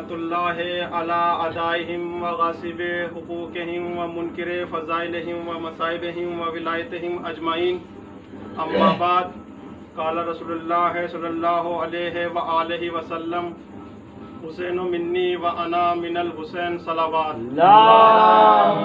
لعنت اللہ علی اعدائہم وغاصب حقوقہم ومنکر فضائلہم ومصائبہم وولایتہم اجمعین، اما بعد، قال رسول اللہ صلی اللہ علیہ وآلہ وسلم: حسین منی وانا من الحسین صلوات۔ اللہم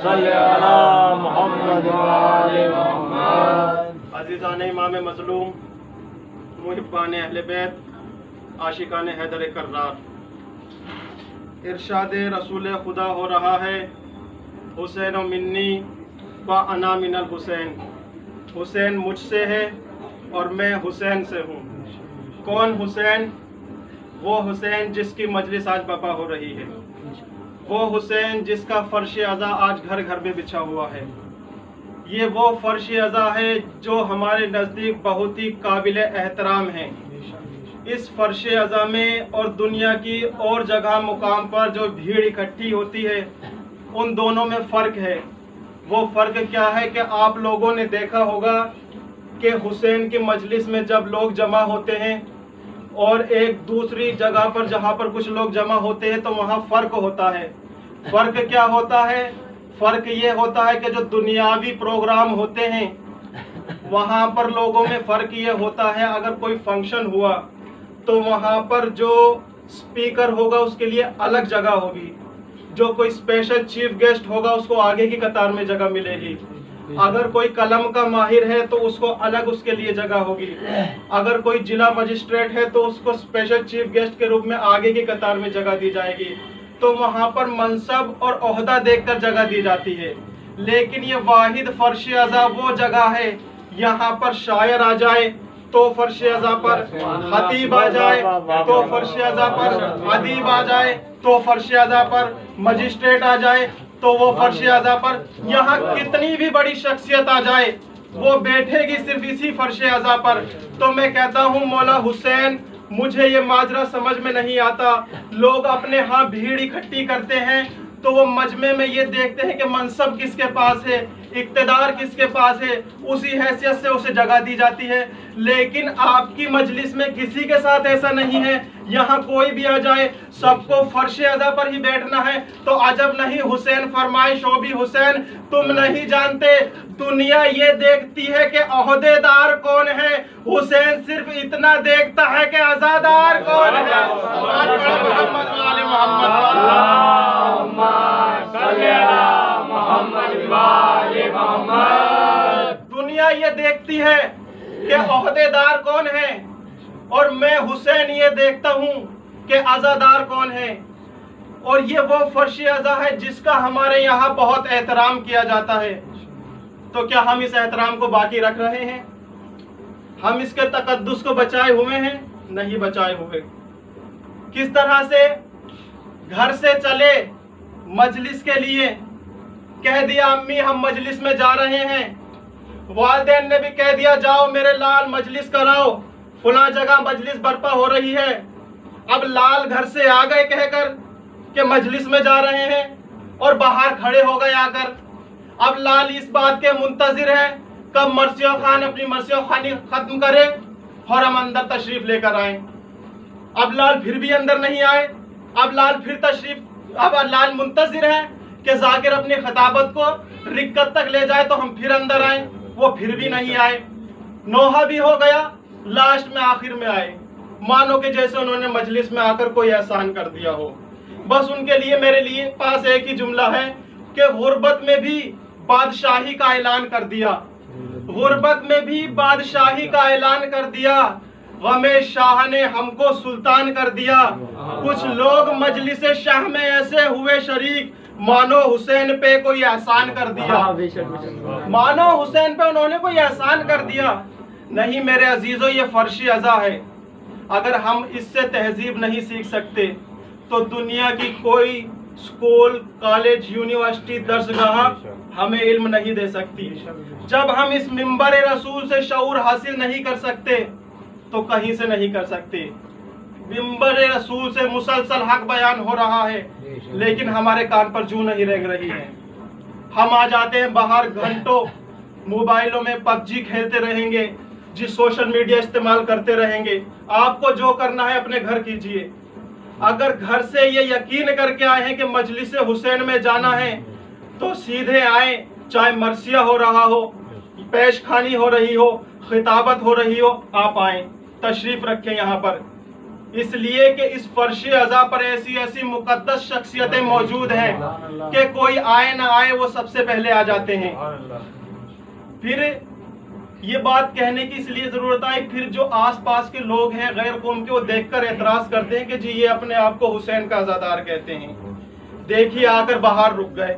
صلی علی محمد وآل محمد۔ عزیزان امام مظلوم، محبان اہل بیت، عاشقان حیدر کرار، ارشاد رسول خدا ہو رہا ہے: حسین منی و انا من الحسین۔ حسین مجھ سے ہے اور میں حسین سے ہوں۔ کون حسین؟ وہ حسین جس کی مجلس آج برپا ہو رہی ہے، وہ حسین جس کا فرش عزا آج گھر گھر میں بچھا ہوا ہے۔ یہ وہ فرش عزا ہے جو ہمارے نزدیک بہت ہی قابل احترام ہے۔ اس فرش عزا میں اور دنیا کی اور جگہ مقام پر جو بھیڑ اکٹھی ہوتی ہے، ان دونوں میں فرق ہے۔ وہ فرق کیا ہے کہ آپ لوگوں نے دیکھا ہوگا کہ حسین کی مجلس میں جب لوگ جمع ہوتے ہیں اور ایک دوسری جگہ پر جہاں پر کچھ لوگ جمع ہوتے ہیں تو وہاں فرق ہوتا ہے۔ فرق کیا ہوتا ہے؟ فرق یہ ہوتا ہے کہ جو دنیاوی پروگرام ہوتے ہیں وہاں پر لوگوں میں فرق یہ ہوتا ہے، اگر کوئی فنکشن ہوا تو وہاں پر جو سپیکر ہوگا اس کے لیے الگ جگہ ہوگی، جو کوئی اسپیشل چیف گیسٹ ہوگا اس کو آگے کی قطار میں جگہ ملے گی، اگر کوئی قلم کا ماہر ہے تو اس کو الگ اس کے لیے جگہ ہوگی، اگر کوئی ضلع مجسٹریٹ ہے تو اس کو اسپیشل چیف گیسٹ کے روپ میں آگے کی قطار میں جگہ دی جائے گی۔ تو وہاں پر منصب اور عہدہ دیکھ کر جگہ دی جاتی ہے۔ لیکن یہ واحد فرش عزا وہ جگہ ہے، یہاں پر شاعر آ جائے تو فرش عزا پر، خطیب آ جائے تو فرش عزا پر، ادیب آ جائے تو فرش عزا پر، مجسٹریٹ آ جائے تو وہ فرش عزا پر، یہاں کتنی بھی بڑی شخصیت آ جائے وہ بیٹھے گی صرف اسی فرش عزا پر۔ تو میں کہتا ہوں مولا حسین، مجھے یہ ماجرا سمجھ میں نہیں آتا، لوگ اپنے ہاں بھیڑ اکٹھی کرتے ہیں تو وہ مجمع میں یہ دیکھتے ہیں کہ منصب کس کے پاس ہے، اقتدار کس کے پاس ہے، اسی حیثیت سے اسے جگہ دی جاتی ہے۔ لیکن آپ کی مجلس میں کسی کے ساتھ ایسا نہیں ہے، یہاں کوئی بھی آ جائے سب کو فرش عزا پر ہی بیٹھنا ہے۔ تو عجب نہیں، حسین فرمائش ہو بھی حسین، تم نہیں جانتے دنیا یہ دیکھتی ہے کہ عہدے دار کون ہے، حسین صرف اتنا دیکھتا ہے کہ عزادار کون ہے۔ محمد وآل محمد، اللہم صلی علی محمد وآل محمد۔ دنیا یہ دیکھتی ہے کہ عہدے دار کون ہے اور میں حسین یہ دیکھتا ہوں کہ عزادار کون ہے۔ اور یہ وہ فرش عزا ہے جس کا ہمارے یہاں بہت احترام کیا جاتا ہے۔ تو کیا ہم اس احترام کو باقی رکھ رہے ہیں؟ ہم اس کے تقدس کو بچائے ہوئے ہیں؟ نہیں بچائے ہوئے۔ کس طرح سے گھر سے چلے مجلس کے لیے، کہہ دیا امی ہم مجلس میں جا رہے ہیں، والدین نے بھی کہہ دیا جاؤ میرے لال مجلس کراؤ، فلاں جگہ مجلس برپا ہو رہی ہے۔ اب لال گھر سے آ گئے کہہ کر کہ مجلس میں جا رہے ہیں اور باہر کھڑے ہو گئے آ کر۔ اب لال اس بات کے منتظر ہے کب مرثیہ خان اپنی مرثیہ خانی ختم کرے اور ہم اندر تشریف لے کر آئیں۔ اب لال پھر بھی اندر نہیں آئے، اب لال لال منتظر ہے کہ ذاکر اپنی خطابت کو رکت تک لے جائے تو ہم پھر اندر آئیں، وہ پھر بھی نہیں آئے۔ نوحہ بھی ہو گیا، لاسٹ میں آخر میں آئے، مانو کہ جیسے انہوں نے مجلس میں آ کر کوئی احسان کر دیا ہو۔ بس ان کے لیے میرے لیے پاس ایک ہی جملہ ہے کہ غربت میں بھی بادشاہی کا اعلان کر دیا، غربت میں بھی بادشاہی کا اعلان کر دیا، غم شاہ نے ہم کو سلطان کر دیا۔ کچھ لوگ مجلس شاہ میں ایسے ہوئے شریک مانو حسین پہ کوئی احسان کر دیا، مانو حسین پہ انہوں نے کوئی احسان کر دیا۔ نہیں میرے عزیزو، یہ فرش عزا ہے۔ اگر ہم اس سے تہذیب نہیں سیکھ سکتے تو دنیا کی کوئی اسکول، کالج، یونیورسٹی، درسگاہ ہمیں علم نہیں دے سکتی۔ جب ہم اس منبر رسول سے شعور حاصل نہیں کر سکتے تو کہیں سے نہیں کر سکتے۔ منبر رسول سے مسلسل حق بیان ہو رہا ہے لیکن ہمارے کان پر جوں نہیں رنگ رہی ہے۔ ہم آ جاتے ہیں باہر، گھنٹوں موبائلوں میں پب جی کھیلتے رہیں گے، سوشل میڈیا استعمال کرتے رہیں گے۔ آپ کو جو کرنا ہے اپنے گھر کیجئے، اگر گھر سے یہ یقین کر کے آئے ہیں کہ مجلس حسین میں جانا ہے تو سیدھے آئیں، چاہے مرثیہ ہو رہا ہو، پیش خانی ہو رہی ہو، خطابت ہو رہی ہو، آپ آئیں، تشریف رکھیں یہاں پر، اس لیے کہ اس فرش عزا پر ایسی ایسی مقدس شخصیتیں موجود ہیں کہ کوئی آئے نہ آئے وہ سب سے پہلے آ جاتے ہیں۔ پھر یہ بات کہنے کی اس لیے ضرورت آئی، پھر جو آس پاس کے لوگ ہیں غیر قوم کے، وہ دیکھ کر اعتراض کرتے ہیں کہ جی یہ اپنے آپ کو حسین کا عزادار کہتے ہیں، دیکھیے آ کر باہر رک گئے،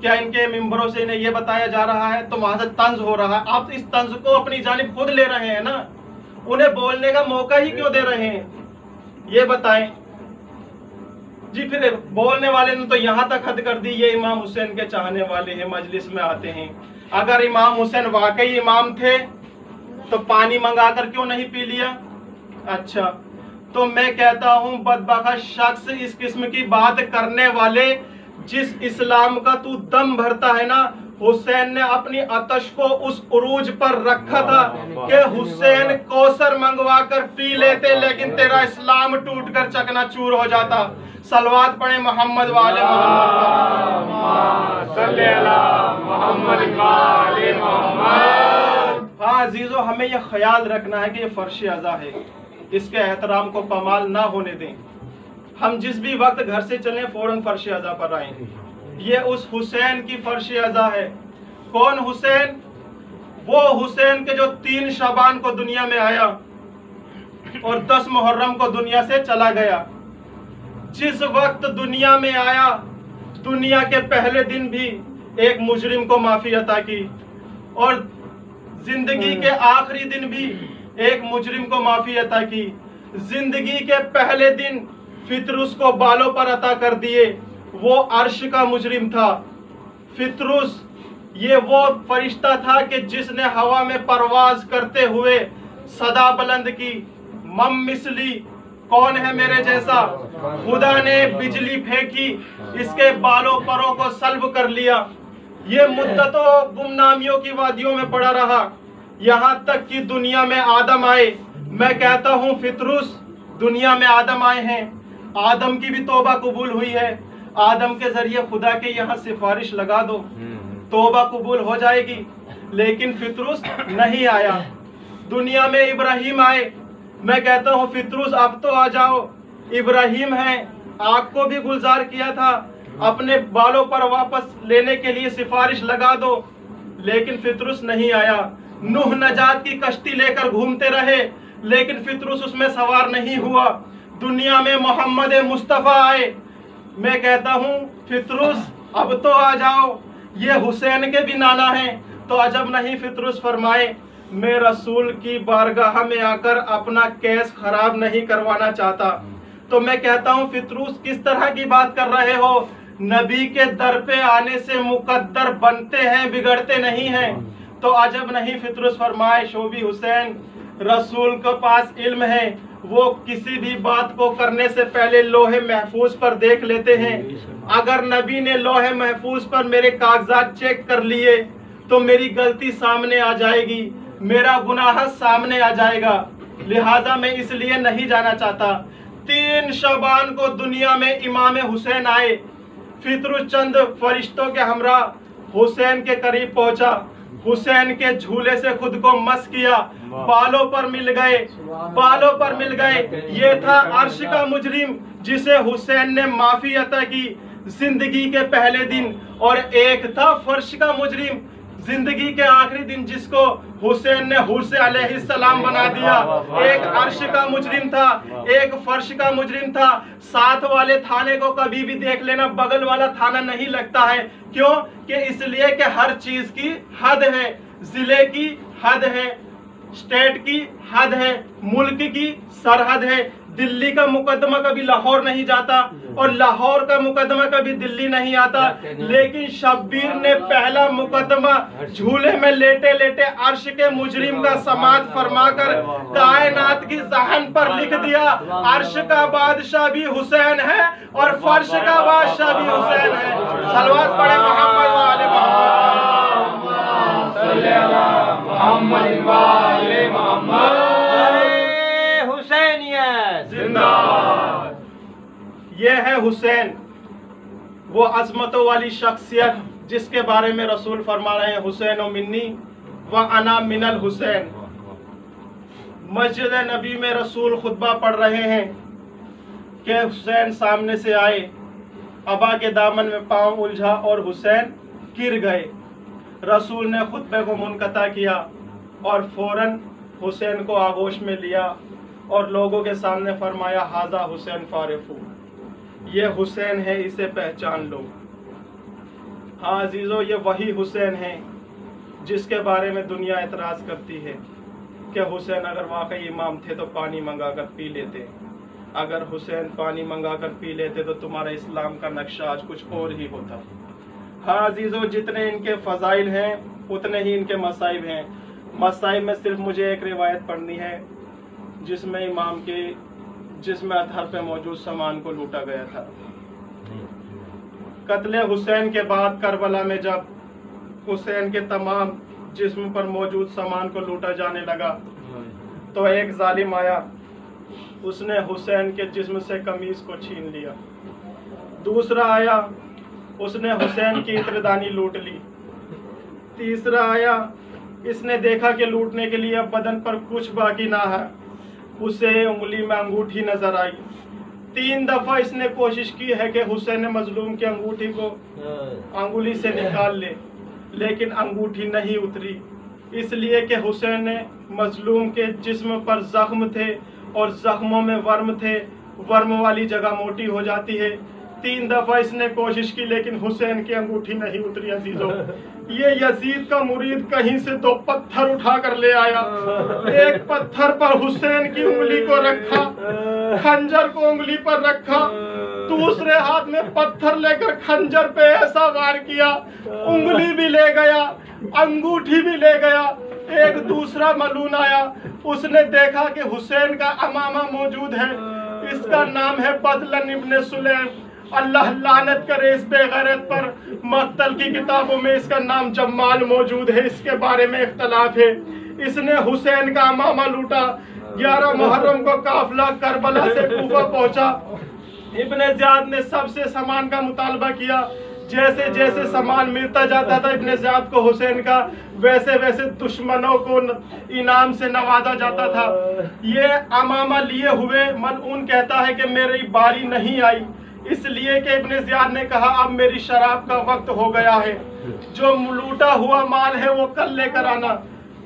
کیا ان کے ممبروں سے انہیں یہ بتایا جا رہا ہے؟ تو وہاں سے طنز ہو رہا ہے، آپ اس طنز کو اپنی جانب خود لے رہے ہیں نا، انہیں بولنے کا موقع ہی کیوں دے رہے ہیں؟ یہ بتائیں جی۔ پھر بولنے والے نے تو یہاں تک حد کر دی، یہ امام حسین کے چاہنے والے ہیں، مجلس میں آتے ہیں۔ اگر امام حسین واقعی امام تھے تو پانی منگا کر کیوں نہیں پی لیا؟ اچھا، تو میں کہتا ہوں بدبخت شخص، اس قسم کی بات کرنے والے، جس اسلام کا تو دم بھرتا ہے نا، حسین نے اپنی آتش کو اس عروج پر رکھا تھا کہ حسین کوثر منگوا کر پی لیتے لیکن تیرا اسلام ٹوٹ کر چکنا چور ہو جاتا۔ صلوات پڑھیں محمد والے محمد صلی اللہ محمد والے محمد۔ ہاں عزیزو، ہمیں یہ خیال رکھنا ہے کہ یہ فرش عزا ہے، اس کے احترام کو پامال نہ ہونے دیں۔ ہم جس بھی وقت گھر سے چلیں فوراً فرش عزا پر آئیں، یہ اس حسین کی فرش عزا ہے۔ کون حسین؟ وہ حسین کے جو 3 شعبان کو دنیا میں آیا اور 10 محرم کو دنیا سے چلا گیا۔ جس وقت دنیا میں آیا، دنیا کے پہلے دن بھی ایک مجرم کو معافی عطا کی، اور زندگی کے آخری دن بھی ایک مجرم کو معافی عطا کی۔ زندگی کے پہلے دن فطرس کو بالوں پر عطا کر دیے، وہ عرش کا مجرم تھا۔ فطرس یہ وہ فرشتہ تھا کہ جس نے ہوا میں پرواز کرتے ہوئے صدا بلند کی، مم مثلی، کون ہے میرے جیسا؟ خدا نے بجلی پھینکی، اس کے بالوں پروں کو سلب کر لیا۔ یہ مدتوں گمنامیوں کی وادیوں میں پڑا رہا، یہاں تک کہ دنیا میں آدم آئے۔ میں کہتا ہوں فطرس، دنیا میں آدم آئے ہیں، آدم کی بھی توبہ قبول ہوئی ہے، آدم کے ذریعے خدا کے یہاں سفارش لگا دو، توبہ قبول ہو جائے گی۔ لیکن فطرس نہیں آیا۔ دنیا میں ابراہیم آئے، میں کہتا ہوں فطرس اب تو آ جاؤ، ابراہیم ہیں، آگ کو بھی گلزار کیا تھا، اپنے بالوں پر واپس لینے کے لیے سفارش لگا دو، لیکن فطرس نہیں آیا۔ نوح نجات کی کشتی لے کر گھومتے رہے لیکن فطرس اس میں سوار نہیں ہوا۔ دنیا میں محمد مصطفیٰ آئے، میں کہتا ہوں فطرس اب تو آ جاؤ، یہ حسین کے بھی نانا ہیں۔ تو عجب نہیں فطرس فرمائے میں رسول کی بارگاہ میں آ کر اپنا کیس خراب نہیں کروانا چاہتا۔ تو میں کہتا ہوں فطرس کس طرح کی بات کر رہے ہو؟ نبی کے در پہ آنے سے مقدر بنتے ہیں، بگڑتے نہیں ہیں۔ تو عجب نہیں فطرس فرمائے شوبی حسین، رسول کے پاس علم ہے، وہ کسی بھی بات کو کرنے سے پہلے لوح محفوظ پر دیکھ لیتے ہیں۔ اگر نبی نے لوح محفوظ پر میرے کاغذات چیک کر لیے تو میری غلطی سامنے آ جائے گی، میرا گناہ سامنے آ جائے گا، لہٰذا میں اس لیے نہیں جانا چاہتا۔ 3 شعبان کو دنیا میں امام حسین آئے، فطرس چند فرشتوں کے ہمراہ حسین کے قریب پہنچا، حسین کے جھولے سے خود کو مس کیا، بالوں پر مل گئے، بالوں پر مل گئے۔ یہ تھا عرش کا مجرم جسے حسین نے معافی عطا کی زندگی کے پہلے دن، اور ایک تھا فرش کا مجرم زندگی کے آخری دن جس کو حسین نے حسین علیہ السلام بنا دیا۔ ایک عرش کا مجرم تھا، ایک فرش کا مجرم تھا۔ ساتھ والے تھانے کو کبھی بھی دیکھ لینا، بغل والا تھانہ نہیں لگتا ہے، کیوں کہ اس لیے کہ ہر چیز کی حد ہے، ضلع کی حد ہے، اسٹیٹ کی حد ہے، ملک کی سرحد ہے۔ دلی کا مقدمہ کبھی لاہور نہیں جاتا اور لاہور کا مقدمہ کبھی دلی نہیں آتا، لیکن شبیر نے پہلا مقدمہ جھولے میں لیٹے لیٹے عرش کے مجرم کا سماعت فرما کر کائنات کی ذہن پر لکھ دیا، عرش کا بادشاہ بھی حسین ہے اور فرش کا بادشاہ بھی حسین ہے۔ صلوات پڑھیں محمد والے محمد، صلی اللہ محمد والے محمد۔ حسینیت زندہ یہ ہے حسین، وہ عظمتوں والی شخصیت جس کے بارے میں رسول فرما رہے ہیں حسین و منی و انا من الحسین۔ مسجد نبی میں رسول خطبہ پڑھ رہے ہیں کہ حسین سامنے سے آئے، ابا کے دامن میں پاؤں الجھا اور حسین گر گئے۔ رسول نے خطبے کو منقطع کیا اور فوراً حسین کو آغوش میں لیا اور لوگوں کے سامنے فرمایا ھذا حسین فارفو، یہ حسین ہے، اسے پہچان لو۔ ہاں عزیزو، یہ وہی حسین ہے جس کے بارے میں دنیا اعتراض کرتی ہے کہ حسین اگر واقعی امام تھے تو پانی منگا کر پی لیتے، اگر حسین پانی منگا کر پی لیتے تو تمہارا اسلام کا نقشہ آج کچھ اور ہی ہوتا۔ ہاں عزیزو، جتنے ان کے فضائل ہیں اتنے ہی ان کے مصائب ہیں۔ مصائب میں صرف مجھے ایک روایت پڑھنی ہے جس میں امام کے جسم اطہر پہ موجود سامان کو لوٹا گیا تھا۔ قتل حسین کے بعد کربلا میں جب حسین کے تمام جسم پر موجود سامان کو لوٹا جانے لگا تو ایک ظالم آیا، اس نے حسین کے جسم سے قمیص کو چھین لیا۔ دوسرا آیا، اس نے حسین کی عطردانی لوٹ لی۔ تیسرا آیا، اس نے دیکھا کہ لوٹنے کے لیے اب بدن پر کچھ باقی نہ ہے، اسے انگلی میں انگوٹھی نظر آئی۔ 3 دفعہ اس نے کوشش کی ہے کہ حسین مظلوم کی انگوٹھی کو انگلی سے نکال لے، لیکن انگوٹھی نہیں اتری، اس لیے کہ حسین مظلوم کے جسم پر زخم تھے اور زخموں میں ورم تھے، ورم والی جگہ موٹی ہو جاتی ہے۔ 3 دفعہ اس نے کوشش کی لیکن حسین کی انگوٹھی نہیں اتری۔ عزیزو، یہ یزید کا مرید کہیں سے 2 پتھر اٹھا کر لے آیا، ایک پتھر پر حسین کی انگلی کو رکھا، خنجر کو انگلی پر رکھا، دوسرے ہاتھ میں پتھر لے کر خنجر پہ ایسا وار کیا، انگلی بھی لے گیا، انگوٹھی بھی لے گیا۔ ایک دوسرا ملون آیا، اس نے دیکھا کہ حسین کا امامہ موجود ہے، اس کا نام ہے بدلن ابن سلیم، اللہ لعنت کرے اس بے غیرت پر، مقتل کی کتابوں میں اس کا نام جمال موجود ہے، اس کے بارے میں اختلاف ہے۔ اس نے حسین کا امامہ لوٹا۔ 11 محرم کو قافلہ کربلا سے کوفہ پہنچا۔ ابن زیاد نے سب سے سامان کا مطالبہ کیا، جیسے جیسے سامان ملتا جاتا تھا ابن زیاد کو حسین کا، ویسے ویسے دشمنوں کو انعام سے نوازا جاتا تھا۔ یہ امامہ لیے ہوئے ملعون کہتا ہے کہ میری باری نہیں آئی، اس لیے کہ ابن زیاد نے کہا اب میری شراب کا وقت ہو گیا ہے، جو لوٹا ہوا مال ہے وہ کل لے کر آنا،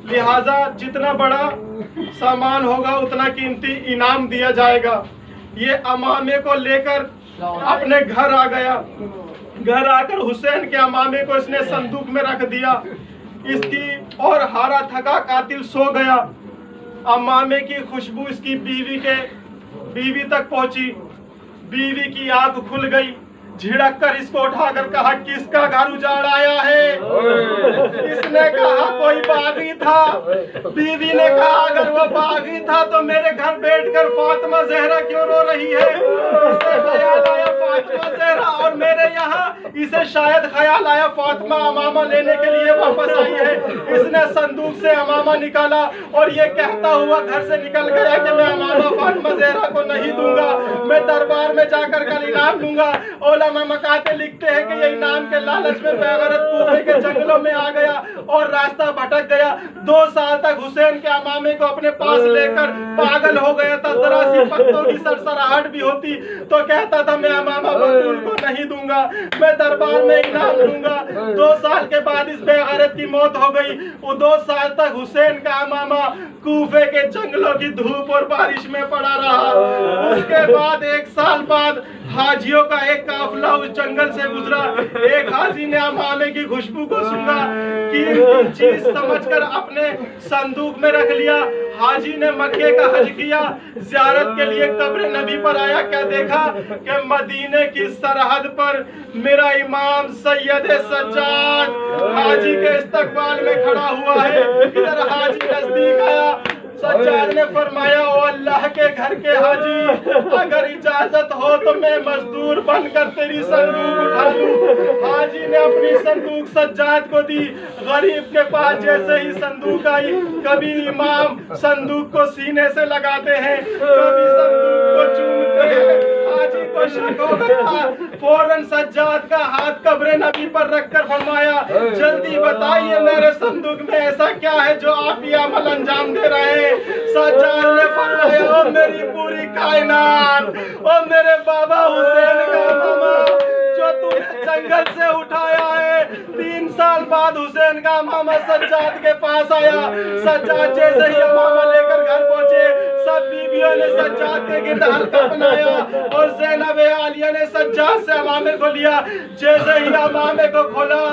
لہٰذا جتنا بڑا سامان ہوگا اتنا قیمتی انعام دیا جائے گا۔ یہ امامے کو لے کر اپنے گھر آ گیا۔ گھر آ کر حسین کے امامے کو اس نے صندوق میں رکھ دیا، اس کی اور ہارا تھکا قاتل سو گیا۔ امامے کی خوشبو اس کی بیوی تک پہنچی، بیوی کی آنکھ کھل گئی، جھڑک کر اس کو اٹھا کر کہا کس کا گھر اجاڑ آیا ہے؟ اس نے کہا کوئی باغی تھا۔ بیوی نے کہا اگر وہ باغی تھا تو میرے گھر بیٹھ کر فاطمہ زہرا کیوں رو رہی ہے؟ اسے خیال آیا فاطمہ زہرا اور میرے یہاں، اسے شاید خیال آیا فاطمہ امامہ لینے کے لیے واپس آئی ہے۔ اس نے صندوق سے امامہ نکالا اور یہ کہتا ہوا گھر سے نکل گیا کہ میں امامہ فاطمہ زہرا کو نہیں دوں گا، میں دربار میں جا کر کل انعام لوں گا۔ علماء مکاتے لکھتے ہیں کہ یہ انعام کے لالچ میں بے غیرت کوفے کے جنگلوں میں آ گیا اور راستہ بھٹک گیا۔ 2 سال تک حسین کے امامے کو اپنے پاس لے کر پاگل ہو گیا تھا، ذرا سی پتوں کی سرسراہٹ بھی ہوتی تو کہتا تھا میں امامہ بطول کو نہیں دوں گا، میں دربار میں انعام دوں گا۔ 2 سال کے بعد اس بے غیرت کی موت ہو گئی۔ وہ 2 سال تک حسین کا امامہ کوفے کے جنگلوں کی دھوپ اور بارش میں پڑا رہا۔ اس کے بعد 1 سال بعد حاجیوں کا ایک قافلہ اس جنگل سے گزرا۔ ایک حاجی نے امامے کی خوشبو کو سونگا، قیمتی چیز سمجھ کر اپنے صندوق میں رکھ لیا۔ حاجی نے مکے کا حج کیا، زیارت کے لیے قبر نبی پر آیا، کیا دیکھا کہ مدینے کی سرحد پر میرا امام سید سجاد حاجی کے استقبال میں کھڑا ہوا ہے۔ ادھر حاجی نزدیک آیا، سجاد نے فرمایا او اللہ کے گھر کے حاجی، اگر اجازت ہو تو میں مزدور بن کر تیری صندوق اٹھا لوں۔ حاجی نے اپنی صندوق سجاد کو دی۔ غریب کے پاس جیسے ہی صندوق آئی، کبھی امام صندوق کو سینے سے لگاتے ہیں، کبھی صندوق کو چومتے ہیں۔ حاجی کو مشرق ہو گیا. فوراً سجاد کا ہاتھ قبر نبی پر رکھ کر فرمایا جلدی بتائیے میرے صندوق میں ایسا کیا ہے جو آپ یہ عمل انجام دے رہے ہیں. سجاد نے فرمایا او میری پوری کائنات، او میرے بابا حسین کا ماما جو تو نے جنگل سے اٹھایا ہے. 3 سال بعد حسین کا ماما سجاد کے پاس آیا. سجاد جیسے ہی امامہ لے کر گھر پہنچے سب بیویوں نے سجاد کے گرد حلقہ بنایا اور زینب عالیہ نے سجاد سے امامے کو لیا. جیسے ہی امامے کو کھولا،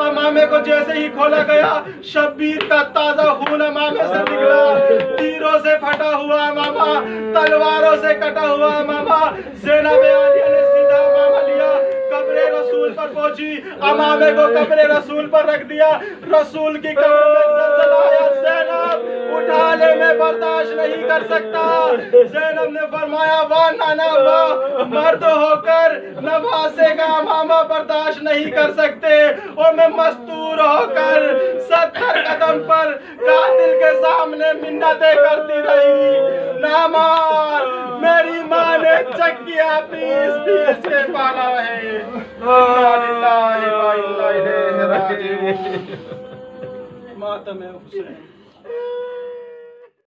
امامے کو جیسے ہی کھولا گیا شبیر کا تازہ خون امامے سے نکلا. تیروں سے پھٹا ہوا امامہ، تلواروں سے کٹا ہوا امامہ. زینب عالیہ نے سیدھا امامہ لیا، قبر رسول پر پہنچی، امامے کو قبر رسول پر رکھ دیا. رسول کی قبر میں زلزلہ آیا. زینب اٹھا لے، میں برداشت نہیں کر سکتا. زینب نے فرمایا واہ نانا واہ، مرد ہو کر نواسے کا امامہ برداشت نہیں کر سکتے اور میں مستور ہو کر 70 قدم پر قاتل کے سامنے منتیں کرتی رہی. نہ مار، میری ماں نے چکیا پیس پیس کے پالا ہے. انا للہ و انا الیہ راجعون. ماتم حسین.